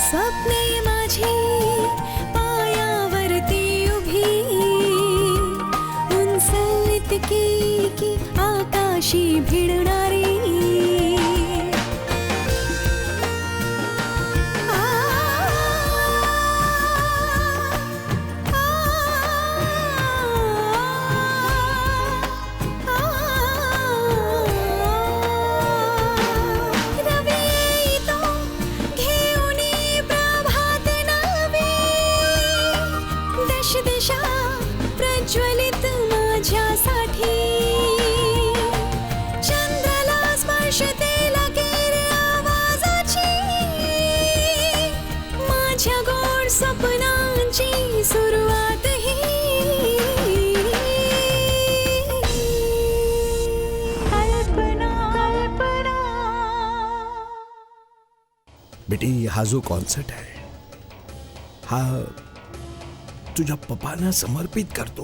स्वप्ने माझी पायावरती उभी, उंच इतकी की आकाशी भिडणारी. प्रज्वलित माझ्यासाठी चंद्राला स्पर्शते लगेर आवाजाची, माझ्या गोड स्वप्नांची सुरुवात ही. कल्पना कल्पना. बेटी, हा जो कॉन्सर्ट आहे हा तुझ्या पप्पांना समर्पित करतो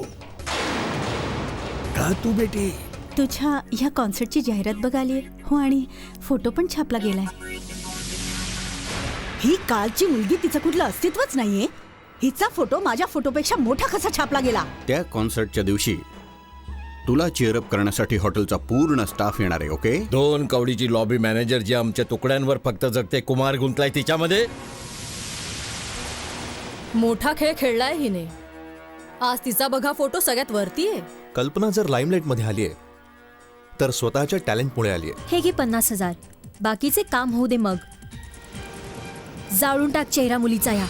का तू बेटी? तुझ्या ह्या कॉन्सर्टची जाहिरात बघाली हो, आणि फोटो पण छापला गेलाय. ही कालची मुलगी, तिचं कुठलं अस्तित्वच नाहीये. हिचा फोटो माझ्या फोटोपेक्षा मोठा कसा छापला गेला? त्या कॉन्सर्टच्या दिवशी तुला चेअरअप करण्यासाठी हॉटेलचा पूर्ण स्टाफ येणार आहे. ओके? 2 कवडीची लॉबी मॅनेजर जी आमच्या तुकड्यांवर फक्त जगते, कुमार गुंतलाय तिच्यामध्ये. मोठा खेळ खेळलाय हिने. आज तिचा बघा फोटो सगळ्यात वरती आहे. कल्पना जर लाईमलाईट मध्ये आलीये तर स्वतःच्या टॅलेंटमुळे आलीये. हे घे 50,000. बाकीचे काम होऊ दे, मग जाळून टाक चेहरा मुलीचा या.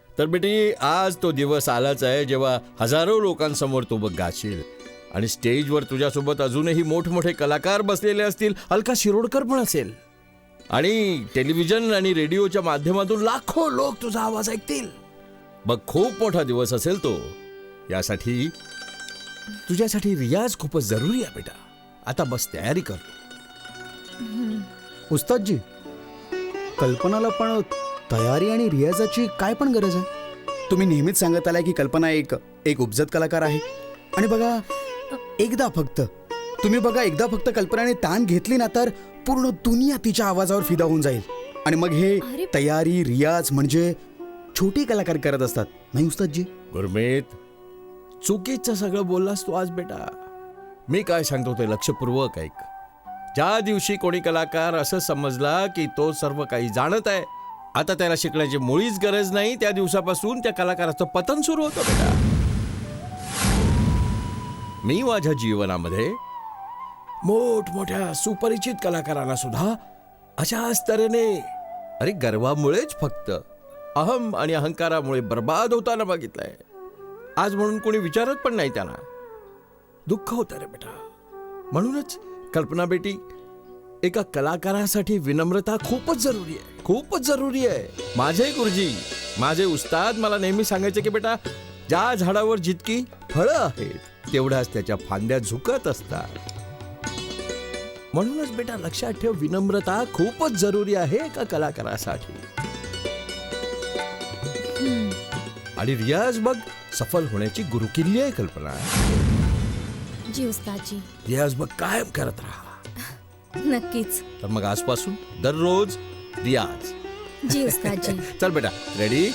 तर बेटी, आज तो दिवस आलाच आहे जेव्हा हजारो लोकांसमोर तू गाशील आणि स्टेजवर तुझ्यासोबत अजूनही मोठमोठे कलाकार बसलेले असतील. अलका शिरोडकर पण असेल आणि टेलिव्हिजन आणि रेडिओच्या माध्यमातून लाखो लोक तुझा आवाज ऐकतील. बघ, खूप मोठा दिवस असेल तो. यासाठी तुझ्यासाठी रियाज खूपच जरुरी आहे बेटा. आता बस तयारी कर. उस्तादजी, कल्पनाला पण तयारी आणि रियाजाची काय पण गरज आहे? तुम्ही नेहमीच सांगत आलाय की कल्पना एक उपजत कलाकार आहे. आणि बघा, एकदा फक्त कल्पनाने ताण घेतली ना तर पूर्ण दुनिया तिच्या आवाजावर फिदा होऊन जाईल. आणि मग हे तयारी रियाज म्हणजे छोटी कलाकार करत असतात, नाही उस्तादजी? गुरमीत, चुकीचं सगळं बोललास तू आज बेटा. मी काय सांगतो ते लक्षपूर्वक ऐक. ज्या दिवशी कोणी कलाकार असं समजला की तो सर्व काही जाणत आहे, आता त्याला शिकण्याची मुळीच गरज नाही, त्या दिवसापासून त्या कलाकाराचं पतन सुरू होतं बेटा. मी माझ्या जीवनामध्ये मोठमोठ्या सुपरिचित कलाकारांना सुद्धा अशाच तऱ्हेने, अरे गर्वामुळेच, फक्त अहम आणि अहंकारामुळे बर्बाद होताना बघितलंय. आज म्हणून कोणी विचारत पण नाही त्यांना. दुःख होतं रे बेटा. म्हणूनच कल्पना बेटी, एका कलाकारासाठी विनम्रता खूपच जरुरी आहे, खूपच जरुरी आहे. माझे गुरुजी, माझे उस्ताद मला नेहमी सांगायचे की बेटा, ज्या झाडावर जितकी फळं आहेत तेवढ्याच त्याच्या फांद्या झुकत असतात. म्हणूनच बेटा लक्षात ठेव, विनम्रता खूपच जरुरी आहे एका कलाकारासाठी. आणि रियाज बघ, सफल होण्याची गुरुकिल्ली आहे कल्पना. जी उस्तादजी. रियाज बघ कायम करत राहा. नक्कीच. तर मग आजपासून दररोज रियाज. जी उस्तादजी. चल बेटा, रेडी?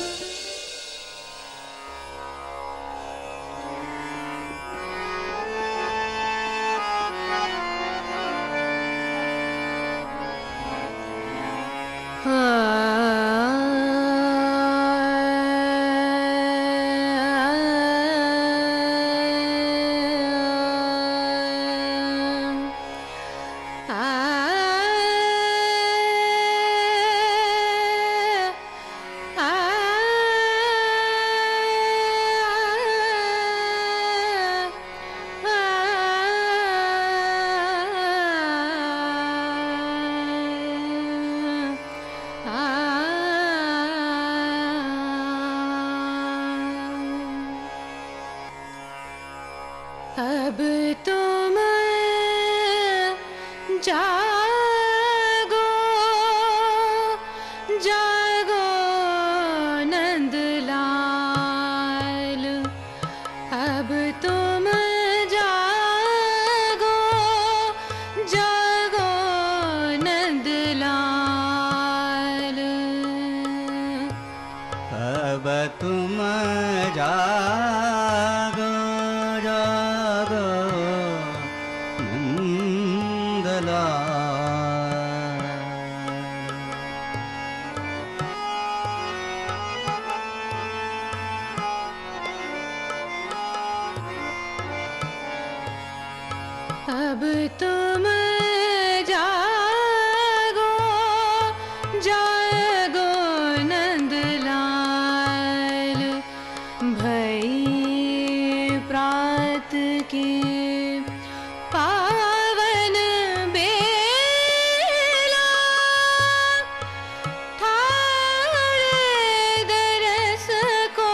अब तुम जागो जागो न अब तुम जागो जागो अब तुम जागो जागो नंदलाल भई प्रात के पावन बेला ठाड़ दरस को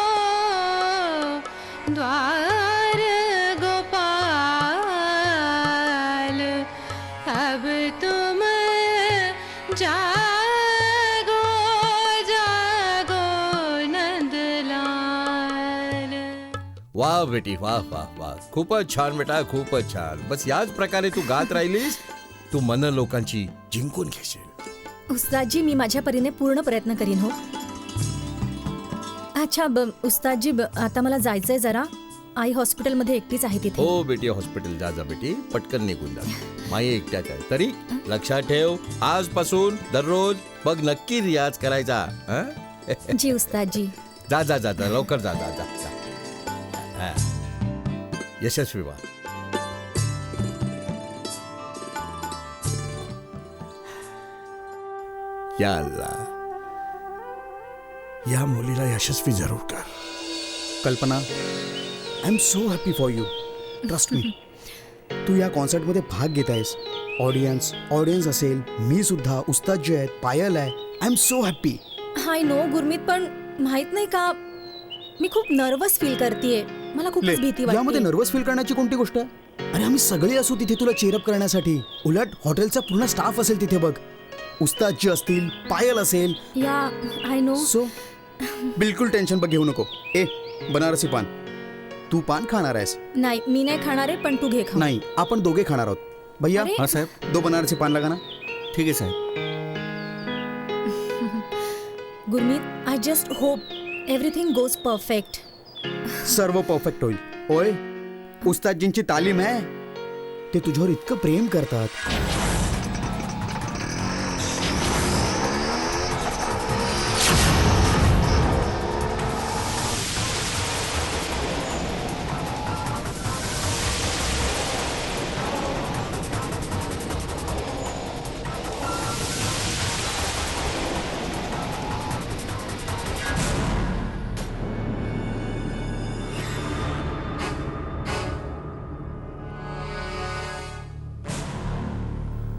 द्वार गोपाल अब तुम जागो जागो नंदलाल. वाह बेटी वाह वाह वाह, खूपच छान बेटा, खूपच छान. बस याच प्रकारे तू गात राहिलीस, तू मन लोकांची जिंकून घेशील. उस्तादजी मी माझ्या परीने पूर्ण प्रयत्न करीन हो. अच्छा उस्तादजी आता मला जायचंय जरा. आई हॉस्पिटलमध्ये एकटीच आहे तिथे. हो बेटी, हॉस्पिटल जा जा बेटी, पटकन निघून जा. माई एकट्याच आहे तरी लक्षात ठेव, आजपासून दररोज बघ नक्की रियाज करायचा. हं? जी उस्तादजी. जा जा जा जा, लवकर जा जा जा जा. हा. यशस्वी व्हा. या अल्लाह, या मुलीला यशस्वी जरूर कर. Kalpana, I am so happy for you. Trust me. तू या कॉन्सर्टमध्ये भाग घेत आहेस. ऑडियन्स असेल, मी सुद्धा, उस्ताद जे आहेत, पायल आहे. I am so happy. Hi no Gurmeet, पण माहित नाही का मी खूप नर्वस फील करतेय. मला खूपच भीती यामध्ये वाटते. नर्वस फील करण्याची कोणती गोष्ट आहे? अरे आम्ही सगळे असू तिथे तुला चेअरअप करण्यासाठी. उलट हॉटेलचा पूर्ण स्टाफ असेल तिथे बघ. उस्तादजी असतील, पायल असेल. या आय नो. सो बिलकुल टेन्शन बघ घेऊ नको. बनारसी पान, तू पान खाणार आहेस? नाही मी नाही खाणार आहे, पण तू घे खा. नाही, आपण दोघे खाणार आहोत. भैया अरे. हाँ साहेब. 2 बनारसी पान लगा ना. ठीक है साहेब. Gurmeet, I just hope everything goes perfect. सर्व परफेक्ट होईल. ओय, उस्तादजींची तालीम आहे. ते तुझ्यावर इतकं प्रेम करतात.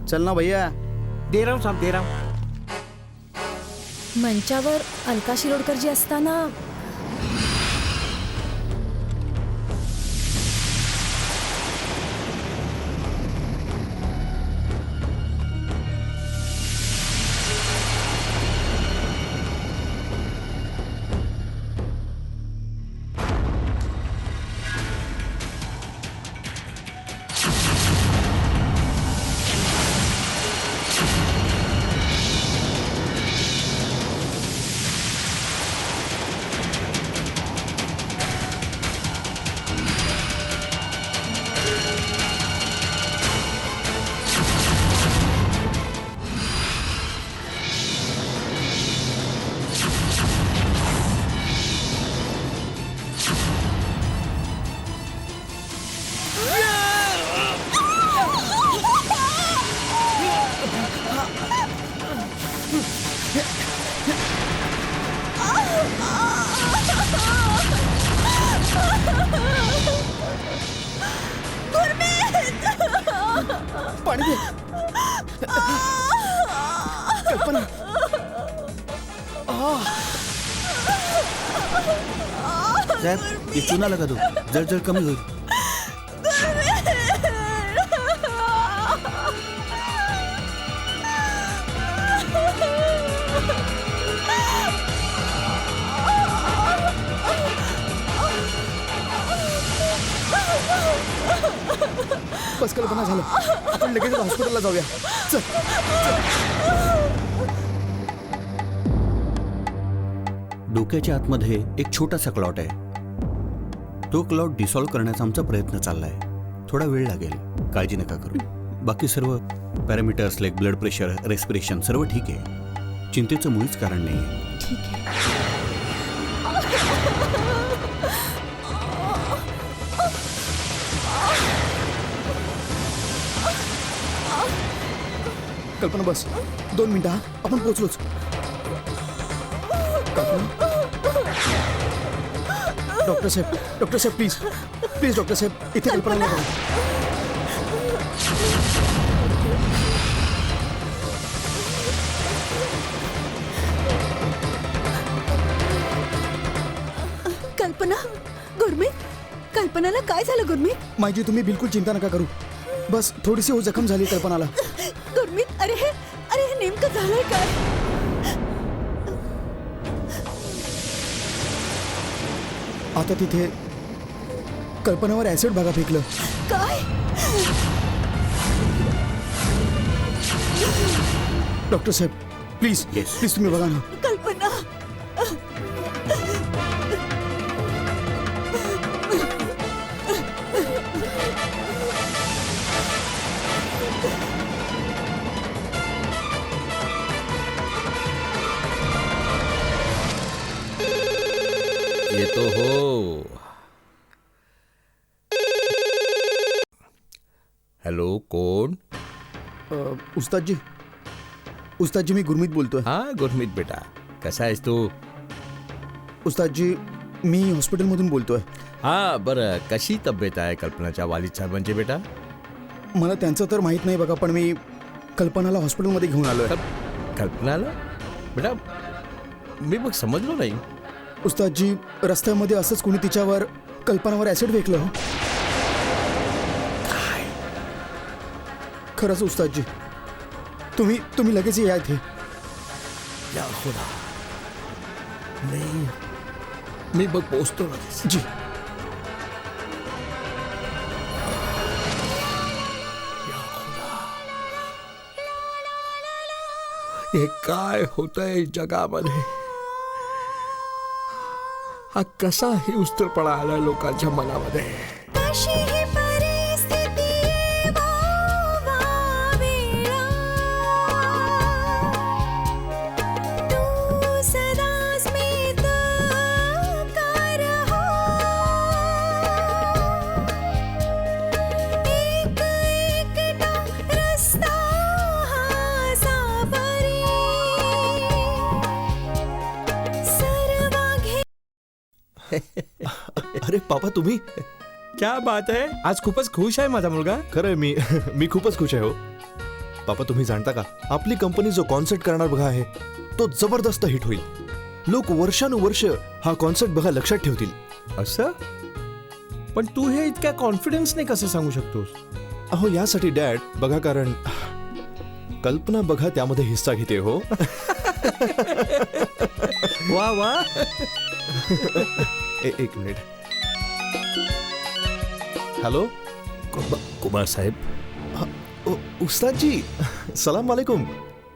चल ना भैया. दे रहा हूँ साहब, दे रहा हूँ. मंचावर अलका शिरोडकरजी असताना पाणी दे. कल्पना. साहेब ये चूना लगा दो, जल जल कमी होईल. बस कल्पना, झालं. आपण लगेच हॉस्पिटलला जाऊया. चल. डोक्याच्या आतमध्ये एक छोटासा क्लॉट आहे. तो क्लॉट डिसॉल्व्ह करण्याचा आमचा प्रयत्न चाललाय. थोडा वेळ लागेल, काळजी नका करू. बाकी सर्व parameters like blood pressure, respiration सर्व ठीक आहे. चिंतेचं मुळीच कारण नाही आहे. ठीक आहे. कल्पना बस 2 मिनिटं हा, आपण पोचलोच. कल्पना. डॉक्टर साहेब प्लीज प्लीज डॉक्टर साहेब इथे कल्पना नाही करा. कल्पना, गुरमीत, कल्पनाला काय झालं गुरमीत? माहिती तुम्ही बिलकुल चिंता नका करू. बस थोडीशी हो जखम झाली कल्पनाला. गुरमीत, अरे हे नेमकं झालंय काय? आता तिथे कल्पनावर ऍसिड भागा फेकलं. काय? डॉक्टर साहेब प्लीज Yes. प्लीज तुम्ही बघा ना. कल्पना, येतो हो. हॅलो, कोण? उस्तादजी मी गुरमीत बोलतोय. हा गुरमीत बेटा, कसा आहेस तू? उस्तादजी मी हॉस्पिटलमधून बोलतोय. हा बरं, कशी तब्येत आहे कल्पनाच्या वालिद साहेबांची बेटा? मला त्यांचं तर माहीत नाही बघा, पण मी कल्पनाला हॉस्पिटलमध्ये घेऊन आलोय. कल्पनाला बेटा, मी मग समजलो नाही. उस्तादजी रस्त्यामध्ये असंच कोणी तिच्यावर कल्पनावर ऍसिड फेकलं हो. खरंच उस्तादजी, तुम्ही लगेच या इथे. या खुदा, मी बघ पोचतो लगेच. जी. हे काय होतंय जगामध्ये? हा कसा हिंस्त्रपणा आला लोकांच्या मनामध्ये? कशी ही परिस्थिती वेळा तू सदा स्मित कर हो एक एकटा रस्ता हा सावरी सर्व घे. अरे पापा तुम्ही. क्या बात आहे, आज खूपच खुश आहे माझा मुलगा. खरंय मी खूपच खुश आहे हो. पापा तुम्ही जाणता का, आपली कंपनी जो कॉन्सर्ट करणार बघा आहे तो जबरदस्त हिट होईल. लोक वर्षानुवर्ष हा कॉन्सर्ट बघा लक्षात ठेवतील. असं? पण तू हे इतक्या कॉन्फिडन्सने कसं सांगू शकतोस? अहो यासाठी डॅड बघा, कारण कल्पना बघा त्यामध्ये हिस्सा घेते हो. वा वा. एक मिनिट. हॅलो कुमार साहेब. उस्तादजी सलाम वालेकुम.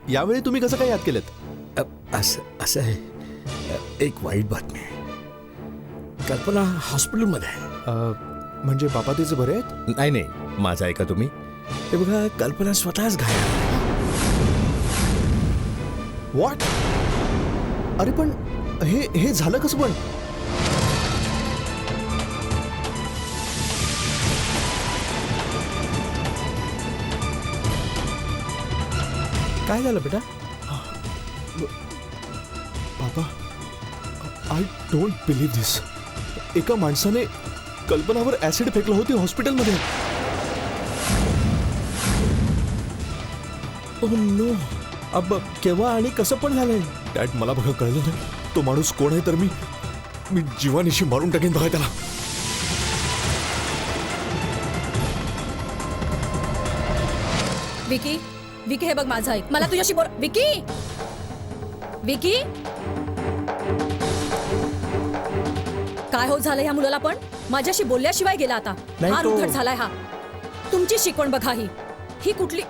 यावेळी तुम्ही कसं काय याद केलं? असं आहे, एक वाईट बातमी आहे. कल्पना हॉस्पिटलमध्ये आहे. म्हणजे पापा तिचे बरे आहेत? नाही, माझं ऐका तुम्ही. हे बघा, कल्पना स्वतःच घायल. व्हॉट? अरे पण हे झालं कसं पण? काय झालं बेटा? पापा आय डोंट बिलीव्ह दिस. एका माणसाने कल्पनावर ऍसिड फेकलं होती हॉस्पिटलमध्ये. Oh no. अब केव्हा आणि कसं पण झालंय? डॅड मला बघा कळलं नाही. तो माणूस कोण आहे तर मी जीवानिशी मारून टाकेन बघा त्याला. विकी, विकी हे बघ माझं ऐक. मला तुझ्याशी बोल. विकी, विकी, काय होत झालं ह्या मुलाला? पण माझ्याशी बोलल्याशिवाय गेला आता. नाही हा तो- रुथट झालाय हा. तुमची शिकवण बघा ही कुठली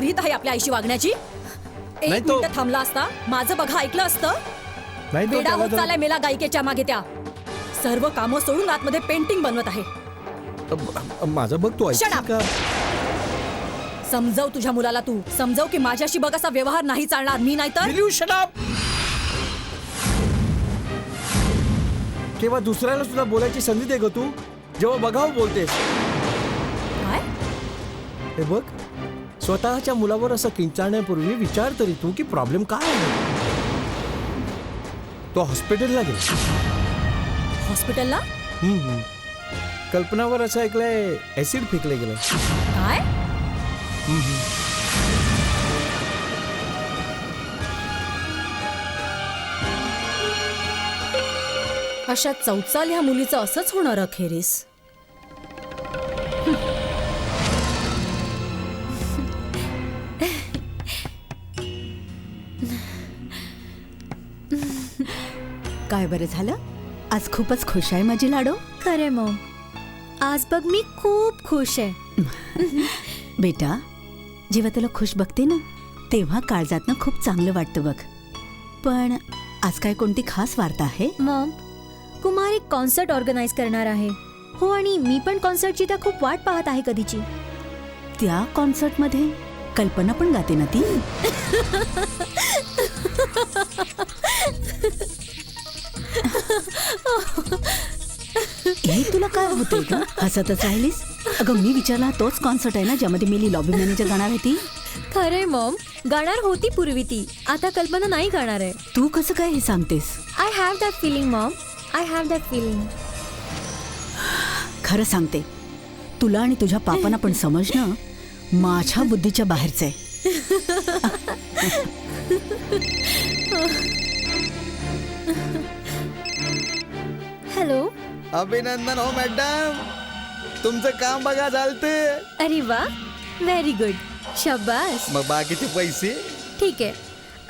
रीत आहे आपल्या आईशी वागण्याची? एक नाही तो- मिनिट थांबला असता, माझं बघा ऐकलं असतं. नाही तो वेडा त्याला होत जर- चाललाय मेला गायिकेच्या मागे त्या. सर्व कामं सोडून आतमध्ये पेंटिंग बनवत आहे. माझं बघ तू Shut ऐकते up. का? समजव तुझ्या मुलाला तू. समजव की माझ्याशी बघ असा व्यवहार नाही चालणार. मी नाही तर Will you shut up? केव्हा दुसऱ्याला सुद्धा बोलायची संधी दे ग तू. जेव्हा बघावं बोलतेस. काय? हे बघ, स्वतःच्या मुलावर असं किंचाळण्यापूर्वी विचार तरी तू की प्रॉब्लेम काय आहे. तो हॉस्पिटलला गेला. हॉस्पिटलला? कल्पनावर असं ऐकलंय ऍसिड फेकले गेलं. काय? अशा चौचाल ह्या मुलीचं असंच होणार अखेरीस. काय बरं झालं, आज खूपच खुश आहे माझी लाडो. खरे मॉम, आज बघ मी खूप खुश आहे. बेटा, जेव्हा तुला खुश बघते ना तेव्हा काळजातनं खूप चांगलं वाटतं बघ. पण आज काय कोणती खास वार्ता आहे? मॉम, कुमार एक कॉन्सर्ट ऑर्गनाईज करणार आहे. हो, आणि मी पण कॉन्सर्टची तर खूप वाट पाहत आहे कधीची. त्या कॉन्सर्टमध्ये कल्पना पण गाते ना ती? हे तुला काय होतंय का, हसतच राहिलीस? अगं मी विचारला तोच कॉन्सर्ट आहे ना ज्यामध्ये मिली लॉबी मॅनेजर गाणार आहे ती? खरे मॉम, गाणार होती पूर्वी ती, आता कल्पना नाही गाणार आहे. तू कसं काय हे सांगतेस? I have that feeling mom, I have that feeling. खरं सांगते, तुला आणि तुझ्या पापांना पण समजणं माझ्या बुद्धीच्या बाहेरचं आहे. हॅलो. अभिनंदन हो मॅडम, तुमचं काम बघा चालते. अरे वा, व्हेरी गुड, शाबास. मग बाकीचे पैसे? ठीक आहे,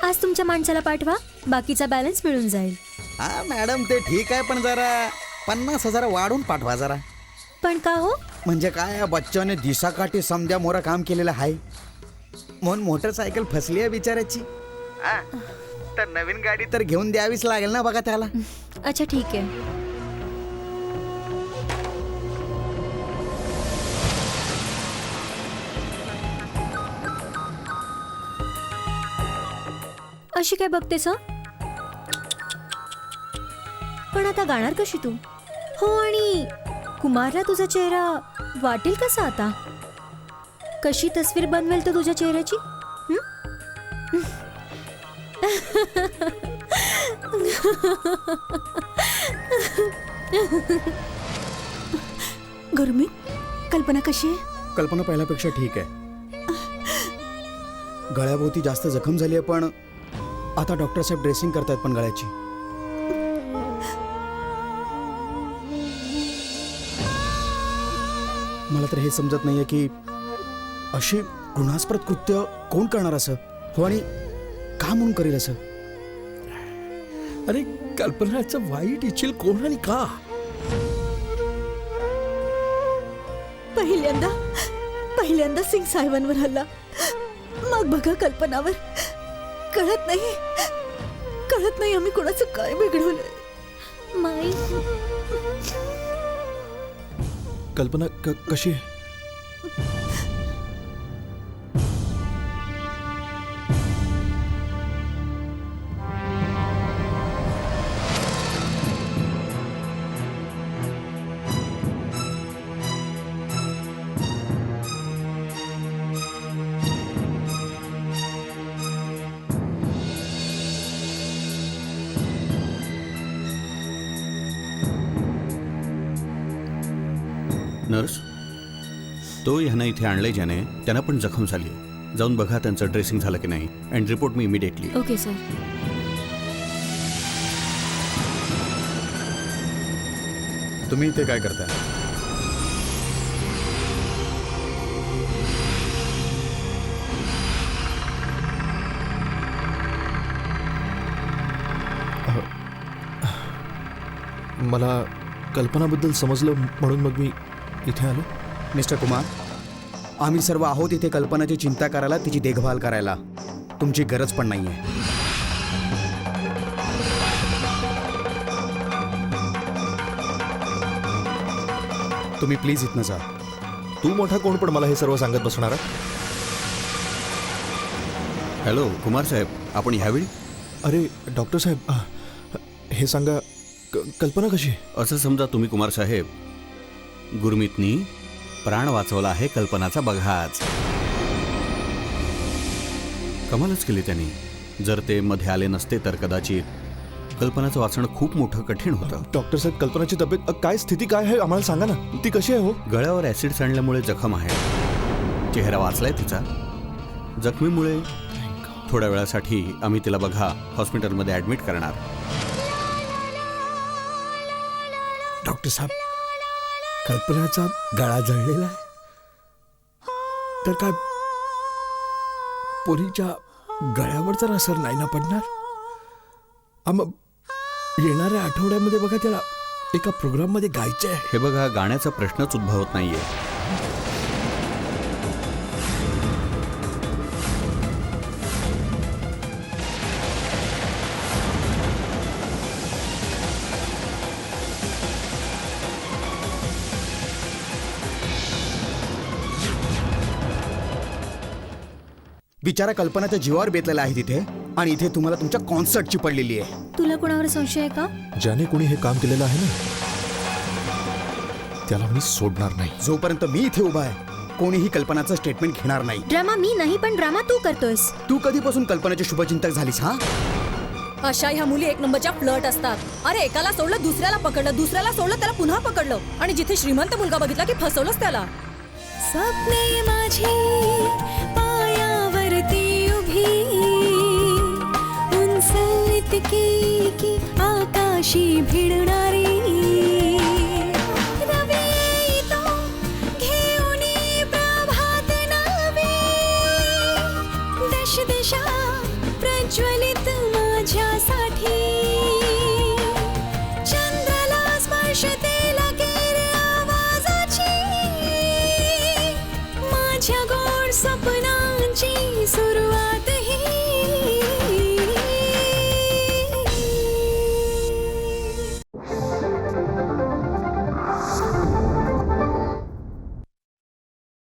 आज तुमच्या माणसाला पाठवा, बाकीचा बॅलन्स मिळून जाईल. हा मॅडम, ते ठीक आहे, पण जरा 50,000 वाढून पाठवा जरा. पण का हो? म्हणजे काय, बच्चाने दिसाकाठी समद्या मोरा काम केलेलं आहे म्हणून मोटरसायकल फसली आहे बिचाराची. तर नवीन गाडी तर घेऊन द्यावीच लागेल ना बघा त्याला. अच्छा ठीक आहे. अशी काय बघतेस? पण आता गाणार कशी तू? हो, आणि कुमारला तुझा चेहरा वाटेल कसा आता? कशी तस्वीर बनवेल तो तुझ्या चेहऱ्याची? गुरमीत, कल्पना कशी आहे? कल्पना पहिल्यापेक्षा ठीक आहे. गळ्याभोवती जास्त जखम झाली आहे, पण आता डॉक्टर साहेब ड्रेसिंग करतायत पण गळ्याची. मला तर हे समजत नाहीये की अशी घृणास्पद कृत्य कोण करणार असं. हो, आणि का म्हणून करेल असं? अरे कल्पनाचं वाईट इच्छिल कोण आणि का? पहिल्यांदा सिंग साहेबांवर हल्ला, मग बघा कल्पनावर. कळत नाही आम्ही कोणाचं काय बिघडवलंय. माई, कल्पना कशी आहे? नर्स, तो ह्यांना इथे आणलंय ज्याने, त्यांना पण जखम झाली. जाऊन बघा त्यांचं ड्रेसिंग झालं की नाही, and report me immediately. Okay sir. तुम्ही इथे काय करताय? मला कल्पनाबद्दल समजलं म्हणून मग मी इथे आलो. मिस्टर कुमार, आम्ही सर्व आहोत इथे कल्पनाची चिंता करायला, तिची देखभाल करायला. तुमची गरज पण नाहीये. तुम्ही प्लीज इथनं जा. तू मोठा कोण पण मला हे सर्व सांगत बसणार आहे? हॅलो कुमार साहेब, आपण ह्यावेळी अरे डॉक्टर साहेब, हे सांगा, कल्पना कशी आहे? असं समजा तुम्ही कुमार साहेब, गुरमीतनी प्राण वाचवला आहे कल्पनाचा बघाच. कमालच केली त्यांनी. जर ते मध्ये आले नसते तर कदाचित कल्पनाचं वाचणं खूप मोठं कठीण होतं. डॉक्टर साहेब, कल्पनाची तब्येत काय स्थिती काय आहे आम्हाला सांगा ना. ती कशी आहे हो? गळ्यावर ऍसिड सांडल्यामुळे जखम आहे. चेहरा वाचलाय तिचा. जखमीमुळे थोड्या वेळासाठी आम्ही तिला बघा हॉस्पिटलमध्ये ऍडमिट करणार. डॉक्टर साहेब, कल्पनाचा गळा जळलेला आहे तर काय पोरीच्या गळ्यावर तर असर नाही ना पडणार? मग येणाऱ्या आठवड्यामध्ये बघा त्याला एका प्रोग्राममध्ये गायचं आहे. हे बघा, गाण्याचा प्रश्नच उद्भवत नाहीये. बिचारा कल्पनाच्या जीवावर बेतलेला आहे तिथे, आणि इथे तुम्हाला तुमच्या कॉन्सर्टची पडलेली आहे. तुला कोणावर संशय आहे का? ज्याने कोणी हे काम केलेलं आहे ना, त्याला मी सोडणार नाही. जोपर्यंत मी इथे उभा आहे कोणीही कल्पनाचं स्टेटमेंट घेणार नाही. ड्रामा मी नाही, पण ड्रामा तू करतोयस. तू कधीपासून कल्पनाचे शुभचिंतक झालीस हा? अशा ह्या मुली एक नंबरच्या फ्लर्ट असतात. अरे एकाला सोडलं दुसऱ्याला पकडलं, दुसऱ्याला सोडलं त्याला पुन्हा पकडलं, आणि जिथे श्रीमंत मुलगा बघितला की फसवलंच त्याला. स्वप्ने माझी पायावरती उभी, उंच इतकी की आकाशी भिडणारी. रवी येतो घेऊन प्रभात नवी, दश दिशा प्रज्वलित माझ्यासाठी. चंद्राला स्पर्शते लगेर आवाजाची, माझ्या गोड स्वप्नांची